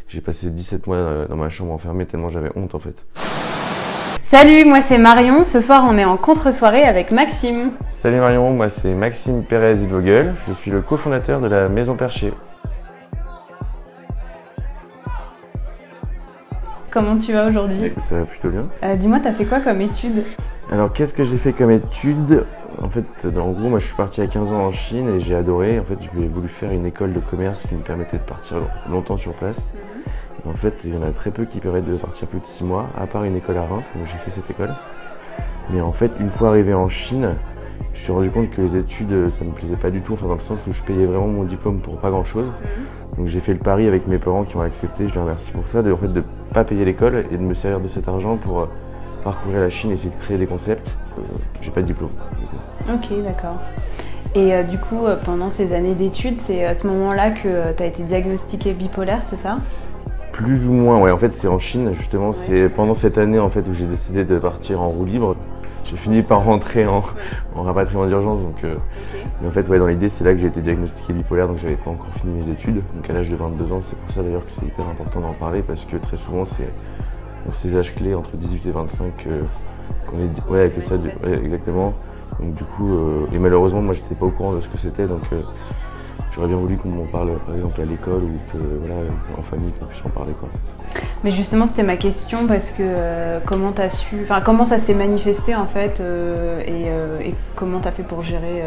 J'ai passé 17 mois dans ma chambre enfermée tellement j'avais honte en fait. Salut, moi c'est Marion. Ce soir on est en contre-soirée avec Maxime. Salut Marion, moi c'est Maxime Pérez-Hidvogel. Je suis le cofondateur de la Maison Perchée. Comment tu vas aujourd'hui? Ça va plutôt bien. Dis-moi, t'as fait quoi comme études? Alors qu'est-ce que j'ai fait comme études? En fait, en gros, moi je suis parti à 15 ans en Chine et j'ai adoré. En fait, j'ai voulu faire une école de commerce qui me permettait de partir longtemps sur place. En fait, il y en a très peu qui permettent de partir plus de 6 mois, à part une école à Reims, donc j'ai fait cette école. Mais en fait, une fois arrivé en Chine, je me suis rendu compte que les études, ça me plaisait pas du tout, enfin dans le sens où je payais vraiment mon diplôme pour pas grand chose. Donc j'ai fait le pari avec mes parents qui ont accepté, je les remercie pour ça, de pas payer l'école et de me servir de cet argent pour parcourir la Chine et essayer de créer des concepts. J'ai pas de diplôme. Ok, d'accord. Et du coup, pendant ces années d'études, c'est à ce moment-là que tu as été diagnostiqué bipolaire, c'est ça? Plus ou moins, ouais. En fait, c'est en Chine, justement. Ouais. C'est pendant cette année en fait, où j'ai décidé de partir en roue libre. J'ai fini par rentrer en rapatriement d'urgence. Mais en fait, ouais, dans l'idée, c'est là que j'ai été diagnostiqué bipolaire, donc j'avais pas encore fini mes études. Donc à l'âge de 22 ans, c'est pour ça d'ailleurs que c'est hyper important d'en parler, parce que très souvent, c'est dans ces âges clés, entre 18 et 25, qu'on est... Ouais, que ça... Ouais, exactement. Donc du coup, et malheureusement, moi, j'étais pas au courant de ce que c'était, donc... J'aurais bien voulu qu'on m'en parle, par exemple, à l'école ou que, voilà, en famille, qu'on puisse en parler, quoi. Mais justement, c'était ma question parce que comment ça s'est manifesté en fait et comment t'as fait pour gérer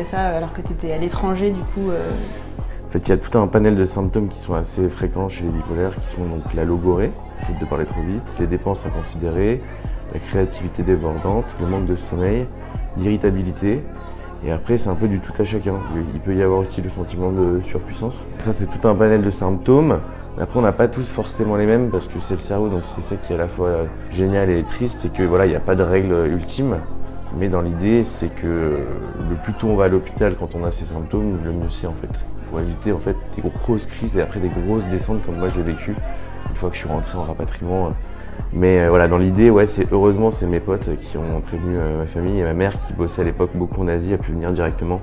ça alors que t'étais à l'étranger du coup En fait, il y a tout un panel de symptômes qui sont assez fréquents chez les bipolaires, qui sont donc la logorrhée, le fait de parler trop vite, les dépenses inconsidérées, la créativité débordante, le manque de sommeil, l'irritabilité. Et après, c'est un peu du tout à chacun. Il peut y avoir aussi le sentiment de surpuissance. Ça, c'est tout un panel de symptômes. Après, on n'a pas tous forcément les mêmes parce que c'est le cerveau, donc c'est ça qui est à la fois génial et triste, c'est que voilà, il n'y a pas de règle ultime. Mais dans l'idée, c'est que le plus tôt on va à l'hôpital quand on a ces symptômes, le mieux c'est en fait. Pour éviter en fait des grosses crises et après des grosses descentes comme moi je l'ai vécu une fois que je suis rentré en rapatriement. Mais voilà, dans l'idée, ouais, heureusement, c'est mes potes qui ont prévenu ma famille et ma mère qui bossait à l'époque beaucoup en Asie a pu venir directement.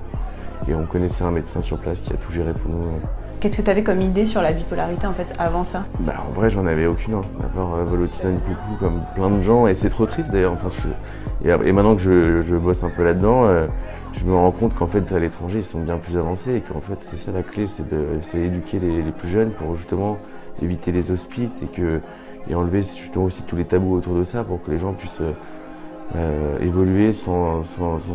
Et on connaissait un médecin sur place qui a tout géré pour nous. Qu'est-ce que tu avais comme idée sur la bipolarité en fait avant ça? Bah en vrai, j'en avais aucune, à part Volotidine coucou comme plein de gens. Et c'est trop triste d'ailleurs. Enfin, et maintenant que je bosse un peu là-dedans, je me rends compte qu'en fait à l'étranger ils sont bien plus avancés et qu'en fait c'est ça la clé, c'est d'éduquer les plus jeunes pour justement éviter les hospices et enlever justement aussi tous les tabous autour de ça pour que les gens puissent évoluer sans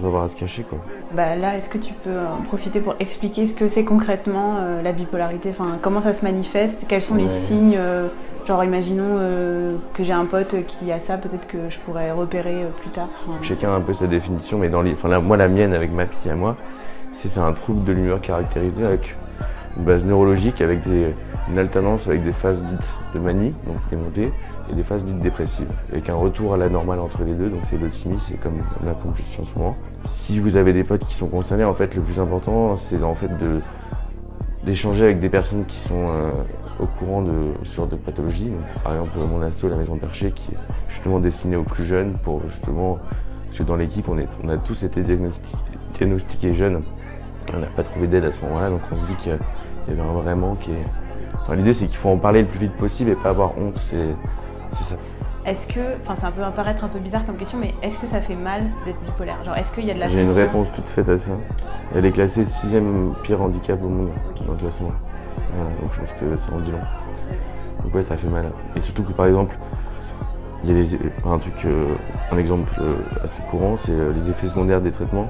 avoir à se cacher, quoi. Bah là, est-ce que tu peux en profiter pour expliquer ce que c'est concrètement la bipolarité, enfin, comment ça se manifeste, quels sont les signes, genre imaginons que j'ai un pote qui a ça, peut-être que je pourrais repérer plus tard. Chacun a un peu sa définition, mais moi la mienne avec ma psy à moi, c'est un trouble de l'humeur caractérisé avec une base neurologique, avec une alternance avec des phases dites de manie, donc des montées, et des phases dites dépressives, avec un retour à la normale entre les deux, donc c'est l'euthymie, c'est comme je suis en ce moment. Si vous avez des potes qui sont concernés, en fait, le plus important, c'est en fait d'échanger avec des personnes qui sont au courant de ce genre de pathologie. Donc, par exemple, mon asso, la Maison Perchée, qui est justement destinée aux plus jeunes, pour justement, parce que dans l'équipe, on a tous été diagnostiqués jeunes, et on n'a pas trouvé d'aide à ce moment-là, donc on se dit qu'il y avait un vrai manque. Enfin, l'idée, c'est qu'il faut en parler le plus vite possible et pas avoir honte, c'est ça. Est-ce que, enfin ça peut paraître un peu bizarre comme question, mais est-ce que ça fait mal d'être bipolaire? Genre, est-ce qu'il y a de la souffrance? J'ai une réponse toute faite à ça. Elle est classée 6e pire handicap au monde dans le classement. Voilà, donc je pense que ça en dit long. Donc ouais, ça fait mal. Et surtout que par exemple, il y a un exemple assez courant, c'est les effets secondaires des traitements.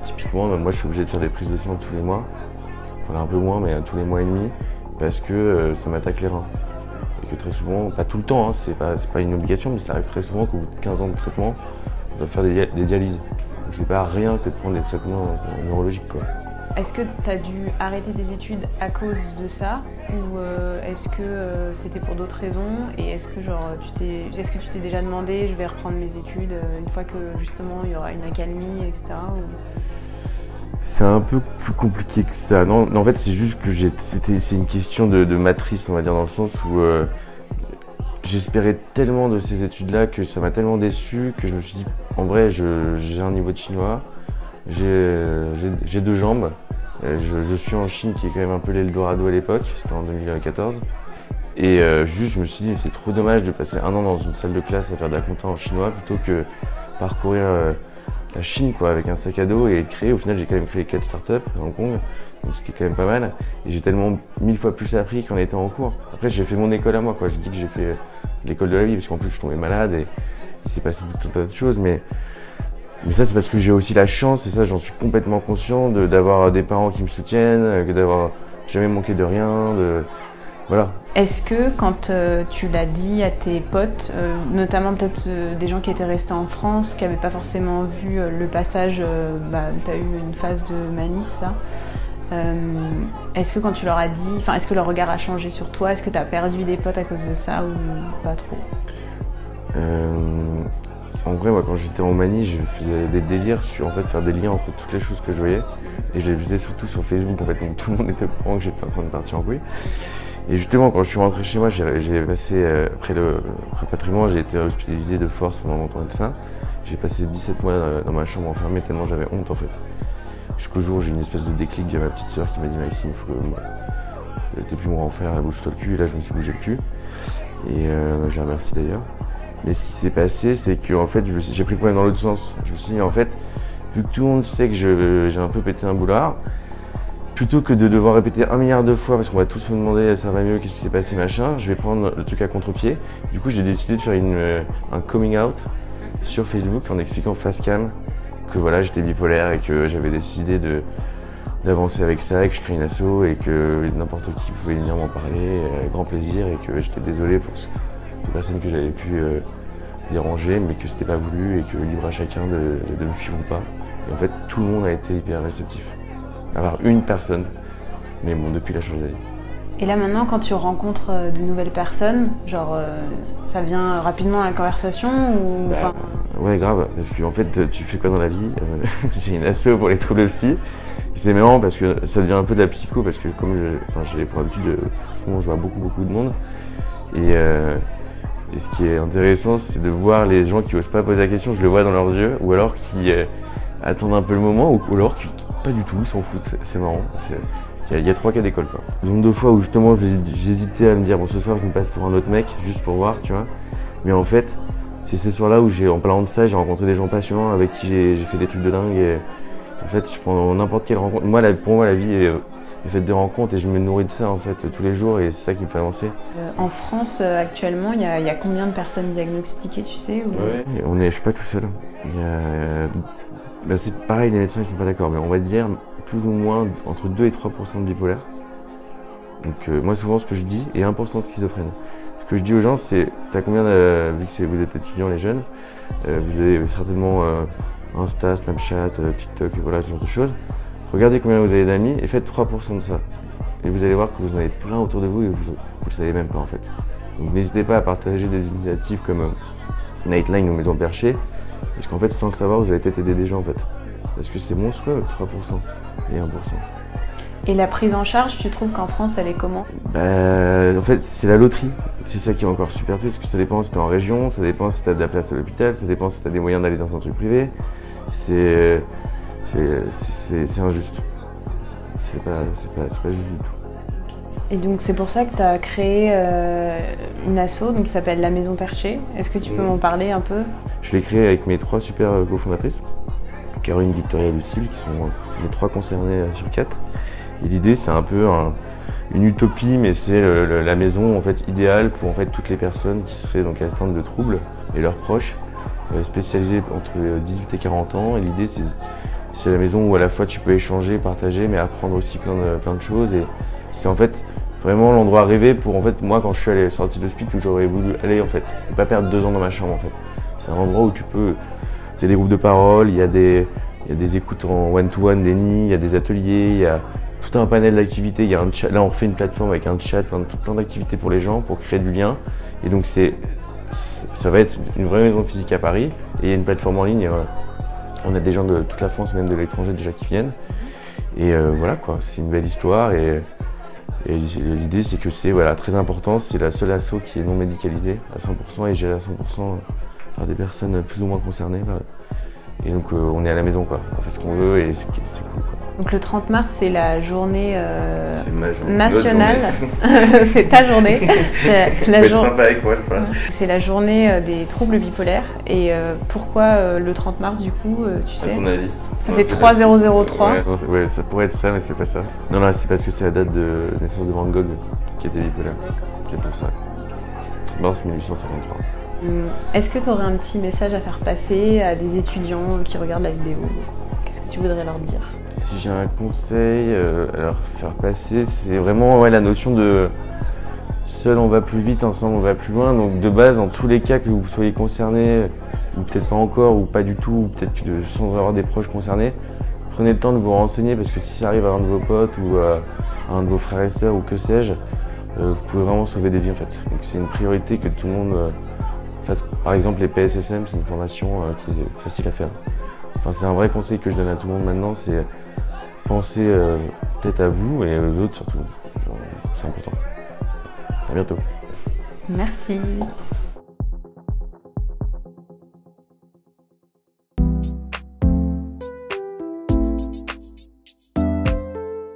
Typiquement, moi je suis obligé de faire des prises de sang tous les mois. Enfin un peu moins, mais tous les mois et demi, parce que ça m'attaque les reins. Et que très souvent, pas tout le temps, c'est pas une obligation, mais ça arrive très souvent qu'au bout de 15 ans de traitement, on doit faire des dialyses. Donc c'est pas rien que de prendre des traitements neurologiques, quoi. Est-ce que tu as dû arrêter tes études à cause de ça ou est-ce que c'était pour d'autres raisons? Et est-ce que tu t'es déjà demandé je vais reprendre mes études une fois que justement il y aura une accalmie, etc. C'est un peu plus compliqué que ça. Non, en fait, c'est juste que c'est une question de matrice, on va dire, dans le sens où j'espérais tellement de ces études-là que ça m'a tellement déçu que je me suis dit, en vrai, j'ai un niveau de chinois, j'ai 2 jambes, je suis en Chine qui est quand même un peu l'Eldorado à l'époque, c'était en 2014. Et juste, je me suis dit, c'est trop dommage de passer 1 an dans une salle de classe à faire de la compta en chinois plutôt que parcourir la Chine quoi, avec un sac à dos et créer. Au final, j'ai quand même créé 4 startups à Hong Kong, donc ce qui est quand même pas mal. Et j'ai tellement 1000 fois plus appris qu'en étant en cours. Après, j'ai fait mon école à moi, quoi. J'ai dit que j'ai fait l'école de la vie parce qu'en plus, je tombais malade et il s'est passé tout un tas de choses. Mais ça, c'est parce que j'ai aussi la chance, et ça, j'en suis complètement conscient, d'avoir des parents qui me soutiennent, d'avoir jamais manqué de rien. Voilà. Est-ce que quand tu l'as dit à tes potes, notamment peut-être des gens qui étaient restés en France, qui n'avaient pas forcément vu le passage, tu as eu une phase de manie, ça est-ce que quand tu leur as dit, est-ce que leur regard a changé sur toi? Est-ce que tu as perdu des potes à cause de ça ou pas trop? En vrai, moi, quand j'étais en manie, je faisais des délires sur faire des liens entre toutes les choses que je voyais. Et je les faisais surtout sur Facebook, en fait. Donc tout le monde était au courant que j'étais en train de partir en couille. Et justement, quand je suis rentré chez moi, j'ai passé, après le rapatriement, j'ai été hospitalisé de force pendant longtemps et tout ça. J'ai passé 17 mois dans ma chambre enfermée tellement j'avais honte, en fait. Jusqu'au jour où j'ai une espèce de déclic via ma petite sœur qui m'a dit « Maxime, il faut que t'aies plus mon enfer, bouge-toi le cul ». Et là, je me suis bougé le cul. Et j'ai remercié d'ailleurs. Mais ce qui s'est passé, c'est que en fait, j'ai pris le problème dans l'autre sens. Je me suis dit, en fait, vu que tout le monde sait que j'ai un peu pété un boulard, plutôt que de devoir répéter 1 milliard de fois, parce qu'on va tous me demander ça va mieux, qu'est-ce qui s'est passé, machin, je vais prendre le truc à contre-pied. Du coup, j'ai décidé de faire un coming out sur Facebook en expliquant face cam que voilà, j'étais bipolaire et que j'avais décidé d'avancer avec ça, et que je crée une asso et que n'importe qui pouvait venir m'en parler avec grand plaisir et que j'étais désolé pour les personnes que j'avais pu déranger, mais que c'était pas voulu et que libre à chacun de me suivre ou pas. Et en fait, tout le monde a été hyper réceptif. À part une personne, mais bon, depuis, il a changé d'avis. Et là maintenant, quand tu rencontres de nouvelles personnes, genre ça vient rapidement à la conversation ou Ouais, grave, parce qu'en fait, tu fais quoi dans la vie? J'ai une asso pour les troubles psy. C'est marrant parce que ça devient un peu de la psycho, parce que comme j'ai pour habitude je vois beaucoup de monde. Et ce qui est intéressant, c'est de voir les gens qui osent pas poser la question, je le vois dans leurs yeux, ou alors qui attendent un peu le moment, ou alors qui pas du tout, ils s'en foutent. C'est marrant. Il y a 3 cas d'école, quoi. Le nombre de fois où justement j'hésitais à me dire bon, ce soir je me passe pour un autre mec, juste pour voir, tu vois. Mais en fait, c'est ces soirs-là où en parlant de ça, j'ai rencontré des gens passionnants avec qui j'ai fait des trucs de dingue. Et en fait, je prends n'importe quelle rencontre. Pour moi, la vie est faite de rencontres et je me nourris de ça en fait tous les jours et c'est ça qui me fait avancer. En France, actuellement, il y a combien de personnes diagnostiquées, tu sais ou... Ouais, je suis pas tout seul. C'est pareil, les médecins ils sont pas d'accord, mais on va dire plus ou moins entre 2 et 3% de bipolaire. Donc moi souvent ce que je dis, et 1% de schizophrène. Ce que je dis aux gens c'est, t'as combien vu que vous êtes étudiants les jeunes, vous avez certainement Insta, Snapchat, TikTok, voilà ce genre de choses. Regardez combien vous avez d'amis et faites 3% de ça. Et vous allez voir que vous en avez plein autour de vous et vous le savez même pas en fait. Donc n'hésitez pas à partager des initiatives comme Nightline ou Maison Perchée, parce qu'en fait sans le savoir vous allez peut-être aider des gens en fait. Parce que c'est monstrueux, 3% et 1%. Et la prise en charge, tu trouves qu'en France elle est comment? En fait c'est la loterie. C'est ça qui est encore super triste, parce que ça dépend si t'es en région, ça dépend si t'as de la place à l'hôpital, ça dépend si t'as des moyens d'aller dans un truc privé. C'est injuste. C'est pas juste du tout. Et donc c'est pour ça que tu as créé une asso qui s'appelle La Maison Perchée. Est-ce que tu peux m'en parler un peu? Je l'ai créée avec mes 3 super cofondatrices, Caroline, Victoria et Lucille, qui sont les 3 concernées sur 4. Et l'idée c'est un peu une utopie, mais c'est la maison en fait idéale pour en fait toutes les personnes qui seraient donc atteintes de troubles et leurs proches, spécialisées entre 18 et 40 ans. Et l'idée c'est la maison où à la fois tu peux échanger, partager, mais apprendre aussi plein de choses. Et c'est en fait vraiment l'endroit rêvé pour en fait moi quand je suis sorti de l'hospice où j'aurais voulu aller en fait, et pas perdre 2 ans dans ma chambre en fait. C'est un endroit où il y a des groupes de parole, il y a des écoutes en one-to-one, des nids, il y a des ateliers, il y a tout un panel d'activités, il y a un chat. Là on refait une plateforme avec un chat, plein d'activités pour les gens, pour créer du lien. Et donc ça va être une vraie maison physique à Paris, et il y a une plateforme en ligne. On a des gens de toute la France, même de l'étranger déjà qui viennent. Et voilà quoi, c'est une belle histoire. Et l'idée c'est que c'est très important, c'est la seule asso qui est non médicalisée à 100% et gérée à 100% par des personnes plus ou moins concernées. Et donc on est à la maison quoi, on fait ce qu'on veut et c'est cool quoi. Donc le 30 mars, c'est la journée C'est ma journée. nationale. Journée. C'est ta journée. C'est la, Faut être sympa avec moi, c'est pas. c'est la journée des troubles bipolaires. Et pourquoi le 30 mars du coup, tu sais? À ton avis? Ça Non, fait c'est 3003. Ouais, ça pourrait être ça, mais c'est pas ça. Non, c'est parce que c'est la date de naissance de Van Gogh qui était bipolaire. C'est pour ça. Mars 1853. Est-ce que tu aurais un petit message à faire passer à des étudiants qui regardent la vidéo? Qu'est-ce que tu voudrais leur dire? Si j'ai un conseil à leur faire passer, c'est vraiment la notion de seul on va plus vite, ensemble on va plus loin. Donc de base, dans tous les cas que vous soyez concerné, ou peut-être pas encore, ou pas du tout, ou peut-être sans avoir des proches concernés, prenez le temps de vous renseigner parce que si ça arrive à un de vos potes ou à un de vos frères et sœurs ou que sais-je, vous pouvez vraiment sauver des vies en fait. Donc c'est une priorité que tout le monde fasse. Par exemple, les PSSM, c'est une formation qui est facile à faire. Enfin, c'est un vrai conseil que je donne à tout le monde maintenant, c'est penser peut-être à vous et aux autres surtout. C'est important. À bientôt. Merci.